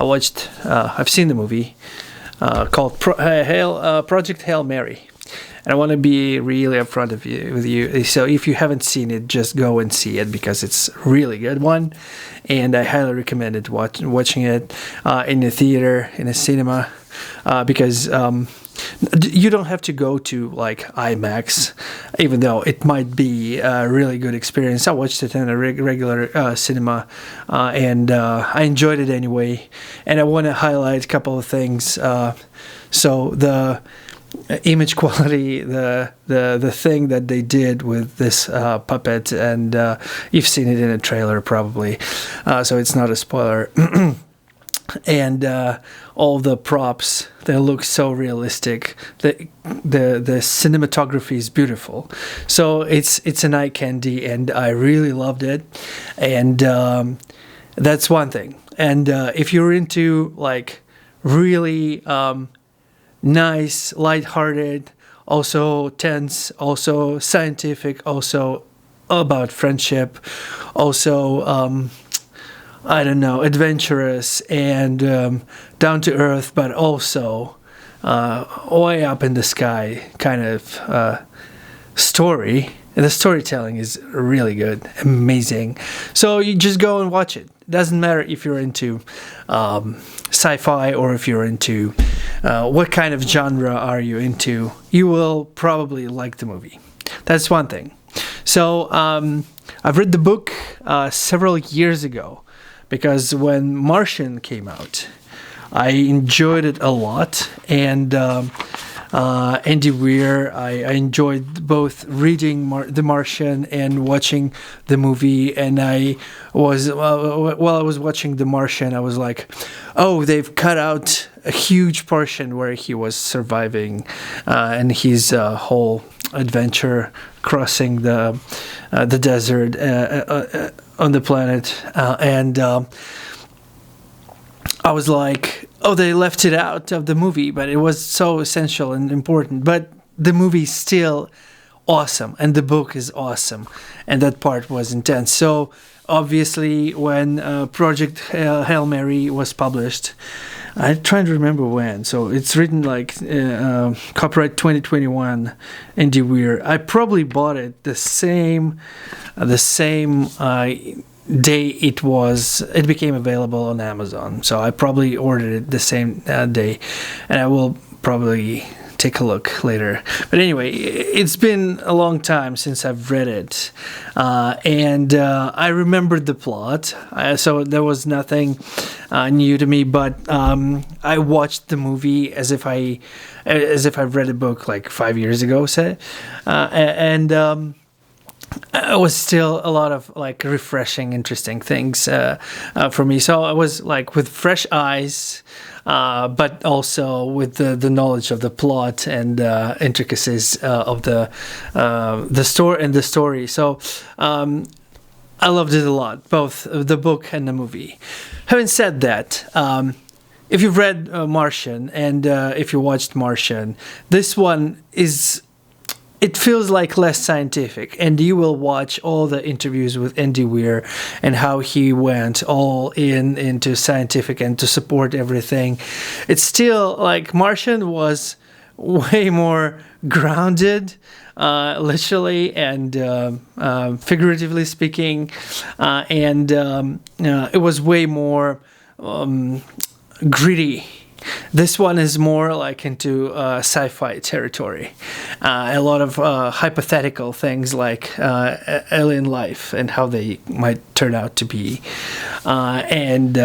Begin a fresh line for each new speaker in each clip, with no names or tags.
I've seen the movie called Project Hail Mary. And I want to be really upfront with you. So if you haven't seen it, just go and see it because it's a really good one. And I highly recommend it watching it in a theater, in a cinema, because you don't have to go to like IMAX, even though it might be a really good experience. I watched it in a regular cinema, and I enjoyed it anyway. And I want to highlight a couple of things. So the image quality, the thing that they did with this puppet, and you've seen it in a trailer probably, so it's not a spoiler. And all the props, they look so realistic. The cinematography is beautiful, so it's an eye candy, and I really loved it. And that's one thing. And if you're into like really nice, lighthearted, also tense, also scientific, also about friendship, also I don't know, adventurous and down to earth, but also way up in the sky kind of story. And the storytelling is really good, amazing. So you just go and watch it. Doesn't matter if you're into sci-fi or if you're into what kind of genre are you into. You will probably like the movie. That's one thing. So I've read the book several years ago because when Martian came out, I enjoyed it a lot. And Andy Weir, I enjoyed both reading The Martian and watching the movie. And I was, while I was watching The Martian, I was like, oh, they've cut out a huge portion where he was surviving and his whole adventure crossing the desert on the planet. And I was like, oh, they left it out of the movie, but it was so essential and important. But the movie is still awesome, and the book is awesome, and that part was intense. So obviously, when Project Hail Mary was published, I'm trying to remember when. So it's written like copyright 2021, Andy Weir. I probably bought it the same day it became available on Amazon. So I probably ordered it the same day, and I will probably take a look later. But anyway, it's been a long time since I've read it, and I remembered the plot, so there was nothing new to me. But I watched the movie as if I've read a book like 5 years ago, say, and it was still a lot of like refreshing, interesting things for me. So I was like with fresh eyes, but also with the knowledge of the plot and intricacies of the story. So I loved it a lot, both the book and the movie. Having said that, if you've read Martian and if you watched Martian, this one is. It feels like less scientific, and you will watch all the interviews with Andy Weir and how he went all into scientific and to support everything. It's still like Martian was way more grounded, literally and figuratively speaking, and it was way more gritty. This one is more like into sci-fi territory. A lot of hypothetical things like alien life and how they might turn out to be. And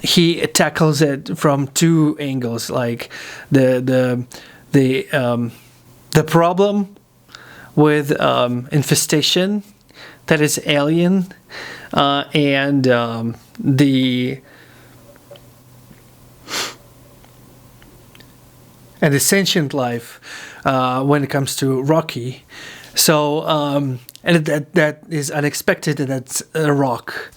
he tackles it from two angles, like the problem with infestation that is alien, and the sentient life when it comes to Rocky. So and that is unexpected, and that's a rock.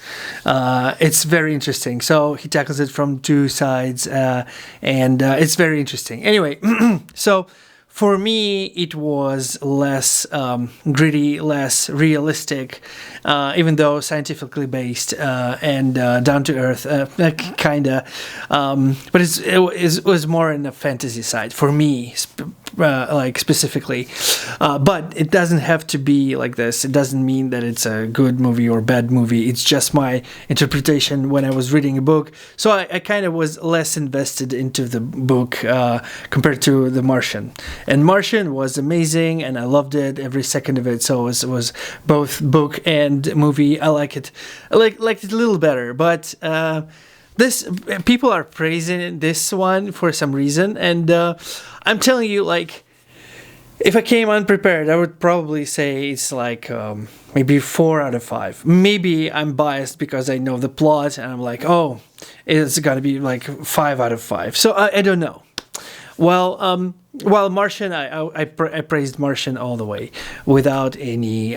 It's very interesting. So he tackles it from two sides, and it's very interesting. Anyway, so for me, it was less gritty, less realistic, even though scientifically based and down to earth, kind of. But it was more in the fantasy side for me, like specifically. But it doesn't have to be like this. It doesn't mean that it's a good movie or bad movie. It's just my interpretation when I was reading a book. So I kind of was less invested into the book compared to The Martian. And Martian was amazing, and I loved it, every second of it. So it was both book and movie. I like it. I liked it a little better, but this people are praising this one for some reason, and I'm telling you, like, if I came unprepared, I would probably say it's like maybe 4 out of 5. Maybe I'm biased because I know the plot, and I'm like, oh, it's gonna be like 5 out of 5. So I don't know. Well, Martian, I praised Martian all the way without any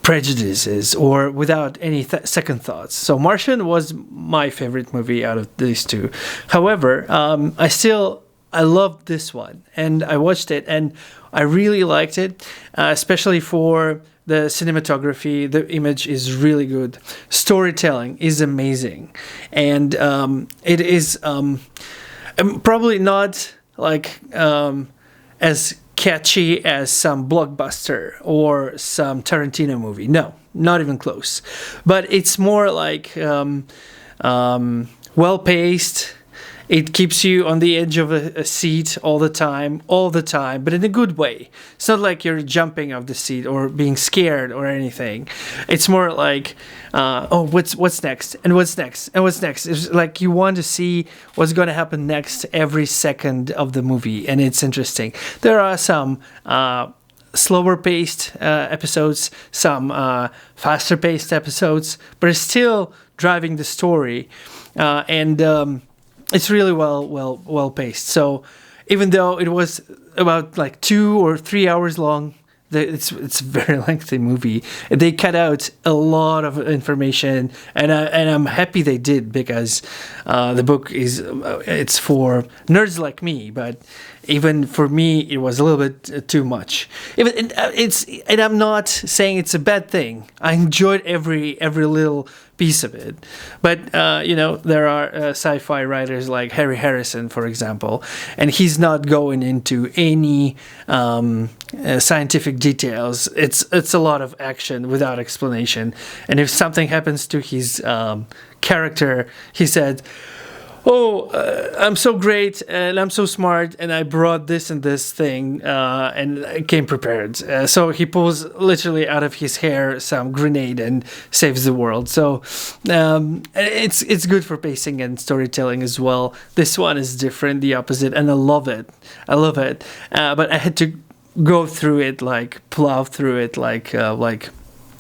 prejudices or without any second thoughts. So Martian was my favorite movie out of these two. However, I loved this one, and I watched it, and I really liked it, especially for the cinematography. The image is really good. Storytelling is amazing, and it is probably not like as catchy as some blockbuster or some Tarantino movie. No, not even close. But it's more like well-paced. It keeps you on the edge of a seat all the time, but in a good way. It's not like you're jumping off the seat or being scared or anything. It's more like, oh, what's next, and what's next, and what's next. It's like you want to see what's going to happen next every second of the movie, and it's interesting. There are some slower paced episodes, some faster paced episodes, but it's still driving the story, and it's really well paced. So even though it was about like 2 or 3 hours long, it's a very lengthy movie. They cut out a lot of information, and I'm happy they did, because the book it's for nerds like me, but even for me it was a little bit too much. And I'm not saying it's a bad thing. I enjoyed every little piece of it, but there are sci-fi writers like Harry Harrison, for example, and he's not going into any scientific details. It's a lot of action without explanation, and if something happens to his character, he said, oh, I'm so great and I'm so smart and I brought this and this thing and I came prepared. So he pulls literally out of his hair some grenade and saves the world. So it's good for pacing and storytelling as well. This one is different, the opposite, and I love it. But I had to go through it, like plow through it like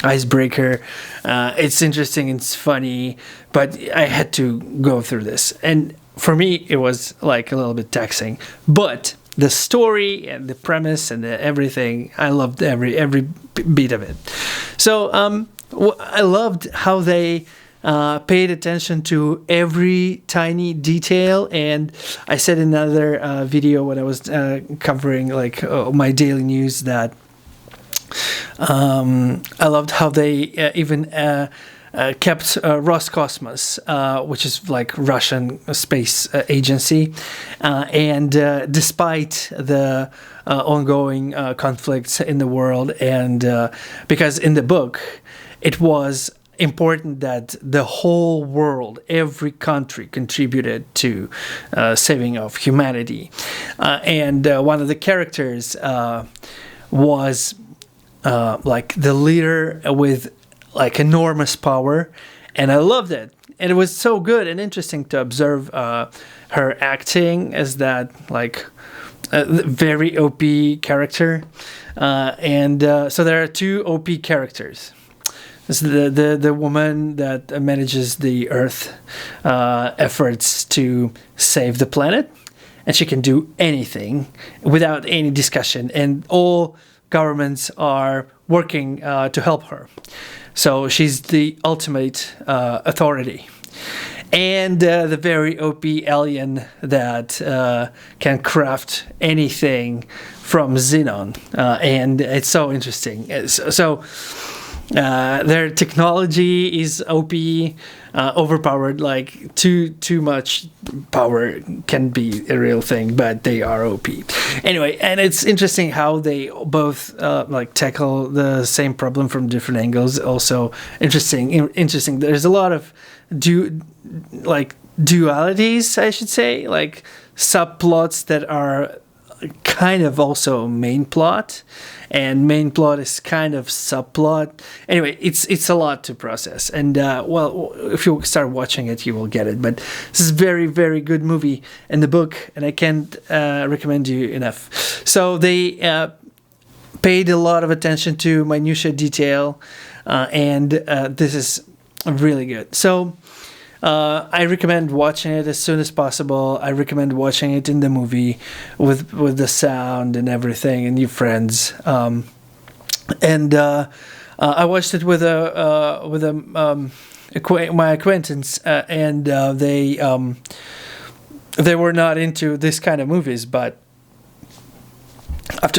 icebreaker. It's interesting, it's funny, but I had to go through this, and for me it was like a little bit taxing, but the story and the premise and everything, I loved every bit of it. So I loved how they paid attention to every tiny detail, and I said in another video when I was covering like my daily news that I loved how they even kept Roscosmos, which is like Russian space agency, and despite the ongoing conflicts in the world, and because in the book it was important that the whole world, every country contributed to saving of humanity, and one of the characters was like the leader with like enormous power, and I loved it. And it was so good and interesting to observe her acting as that like very OP character. So there are 2 OP characters. This is the woman that manages the Earth efforts to save the planet, and she can do anything without any discussion, and all governments are working to help her. So she's the ultimate authority. and the very OP alien that can craft anything from Xenon, and it's so interesting. So their technology is OP, overpowered. Like too much power can be a real thing, but they are OP anyway. And it's interesting how they both like tackle the same problem from different angles. Also interesting. There's a lot of dualities, I should say, like subplots that are kind of also main plot, and main plot is kind of subplot. Anyway, it's a lot to process, and well, if you start watching it, you will get it. But this is very, very good movie and the book, and I can't recommend you enough. So they paid a lot of attention to minutia detail, and this is really good. So I recommend watching it as soon as possible. I recommend watching it in the movie with the sound and everything and your friends. And I watched it with my acquaintance, and they were not into this kind of movies, but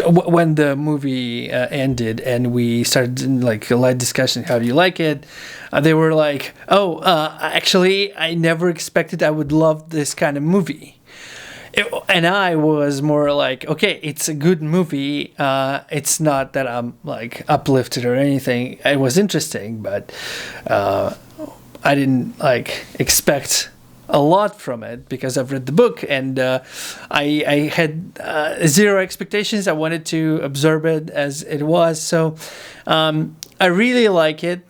when the movie ended and we started like a light discussion, how do you like it? They were like, oh, actually, I never expected I would love this kind of movie. And I was more like, okay, it's a good movie. It's not that I'm like uplifted or anything. It was interesting, but I didn't like expect a lot from it because I've read the book, and I had zero expectations. I wanted to absorb it as it was. So I really like it.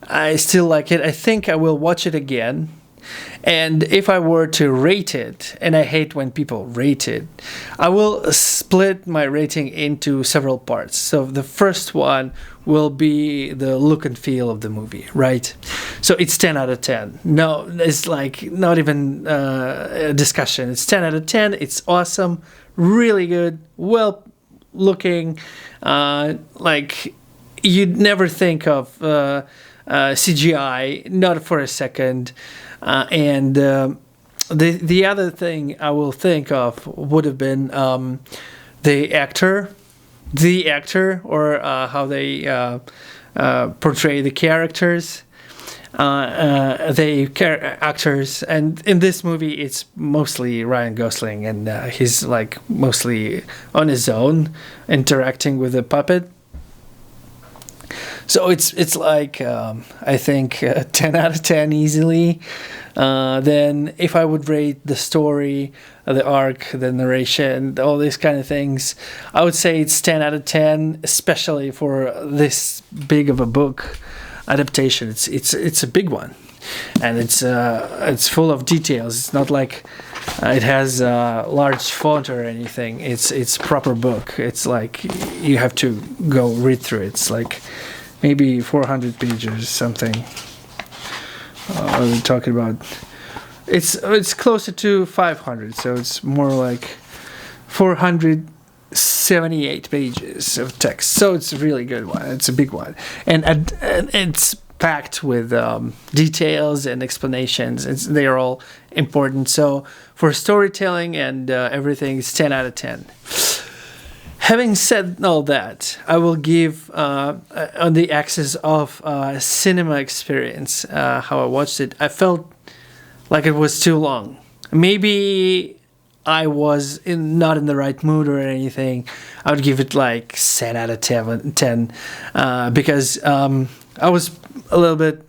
I still like it. I think I will watch it again. And if I were to rate it, and I hate when people rate it, I will split my rating into several parts. So the first one will be the look and feel of the movie, right? So it's 10 out of 10. No, it's like not even a discussion. It's 10 out of 10. It's awesome, really good, well looking. Like you'd never think of CGI, not for a second. And the other thing I will think of would have been the actor, or how they portray the characters. Actors, and in this movie it's mostly Ryan Gosling, and he's like mostly on his own interacting with the puppet. So it's like I think 10 out of 10 easily. Then if I would rate the story, the arc, the narration, all these kind of things, I would say it's 10 out of 10, especially for this big of a book adaptation. It's a big one, and it's full of details. It's not like it has large font or anything. It's proper book. It's like you have to go read through it. It's like maybe 400 pages something. We're talking about it's closer to 500, so it's more like 478 pages of text. So it's a really good one. It's a big one, and it's packed with details and explanations. They are all important. So for storytelling and everything, it's 10 out of 10. Having said all that, I will give on the axis of cinema experience, how I watched it, I felt like it was too long. Maybe I was not in the right mood or anything. I would give it like 10 out of 10 because I was a little bit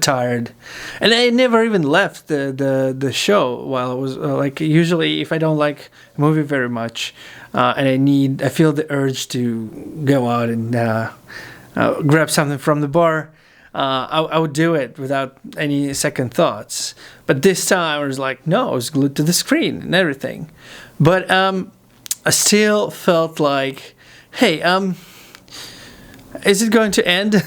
tired, and I never even left the show while I was like, usually if I don't like a movie very much and I feel the urge to go out and grab something from the bar, I would do it without any second thoughts. But this time I was like, no, I was glued to the screen and everything. But I still felt like, hey, is it going to end?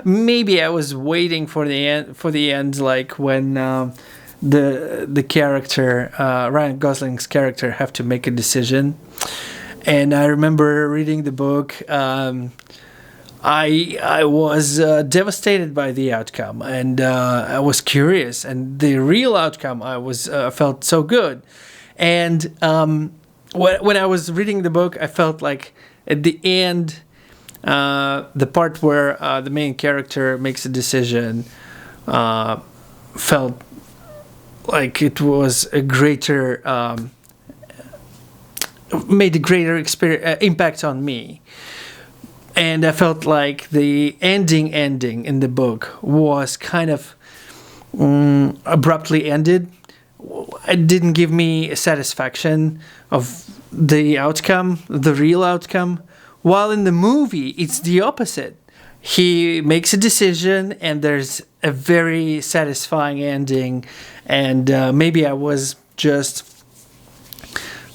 Maybe I was waiting for the end, like when the character, Ryan Gosling's character, have to make a decision. And I remember reading the book. I was devastated by the outcome, and I was curious, and the real outcome I was felt so good, and when I was reading the book, I felt like at the end, the part where the main character makes a decision, felt like it was a greater made a greater impact on me. And I felt like the ending in the book was kind of abruptly ended. It didn't give me a satisfaction of the outcome, the real outcome. While in the movie, it's the opposite. He makes a decision, and there's a very satisfying ending. And maybe I was just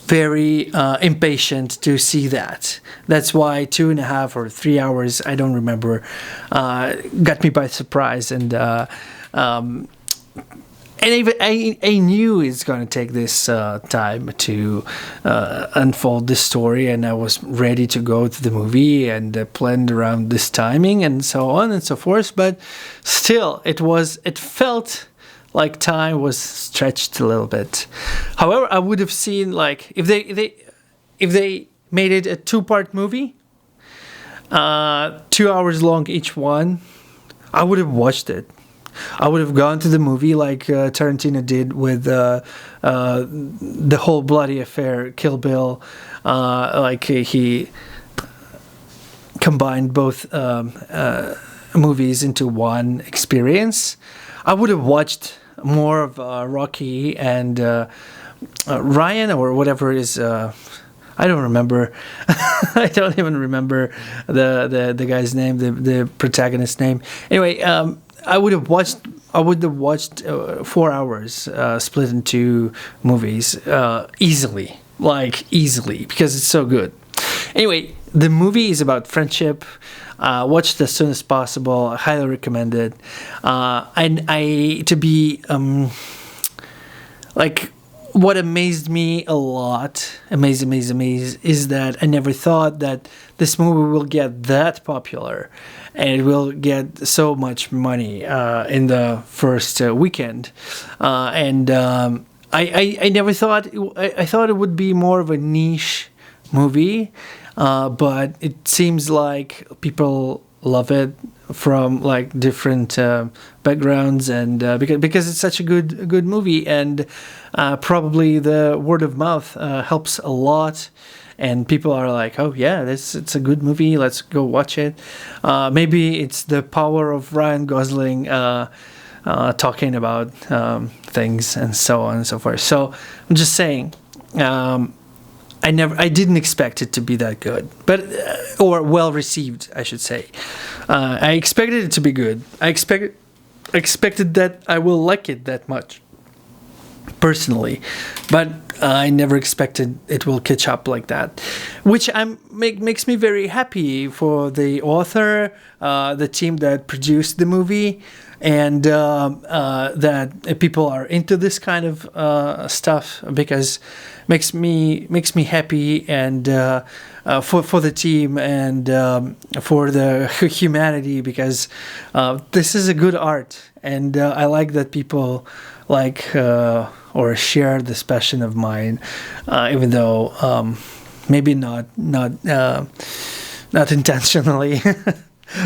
very impatient to see that. That's why 2.5 or 3 hours, I don't remember, got me by surprise. And even I knew it's going to take this time to unfold this story, and I was ready to go to the movie and planned around this timing and so on and so forth. But still, it felt like time was stretched a little bit. However, I would have seen, like, if they made it a 2-part movie, 2 hours long each one, I would have watched it. I would have gone to the movie like Tarantino did with the whole bloody affair, Kill Bill. Like he combined both movies into one experience. I would have watched more of Rocky and Ryan, or whatever it is. I don't remember. I don't even remember the guy's name, the protagonist's name. Anyway, I would have watched 4 hours split into movies easily, because it's so good. Anyway, the movie is about friendship. Watch it as soon as possible. I highly recommend it. And what amazed me a lot, amazed, is that I never thought that this movie will get that popular and it will get so much money in the first weekend. I never thought, I thought it would be more of a niche movie, but it seems like people love it from like different backgrounds, and because it's such a good movie, and probably the word of mouth helps a lot, and people are like, oh yeah, it's a good movie, let's go watch it. Maybe it's the power of Ryan Gosling talking about things and so on and so forth. So I'm just saying, I didn't expect it to be that good, but or well received, I should say. I expected it to be good. I expected that I will like it that much, personally, but I never expected it will catch up like that, which makes me very happy for the author, the team that produced the movie, and that people are into this kind of stuff, because makes me happy, and for the team, and for the humanity, because this is a good art, and I like that people like or share this passion of mine, even though maybe not intentionally.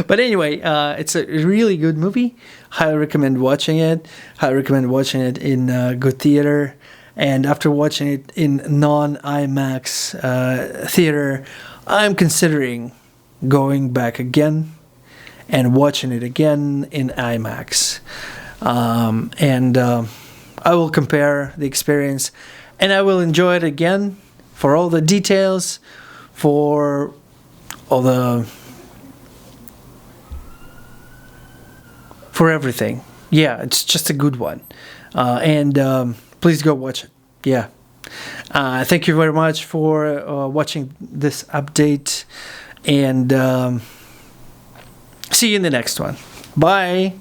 But anyway, it's a really good movie. Highly recommend watching it. Highly recommend watching it in good theater. And after watching it in non-IMAX theater, I'm considering going back again and watching it again in IMAX. I will compare the experience, and I will enjoy it again for all the details, for everything. Yeah, it's just a good one. Please go watch it. Yeah. Thank you very much for watching this update, and see you in the next one. Bye.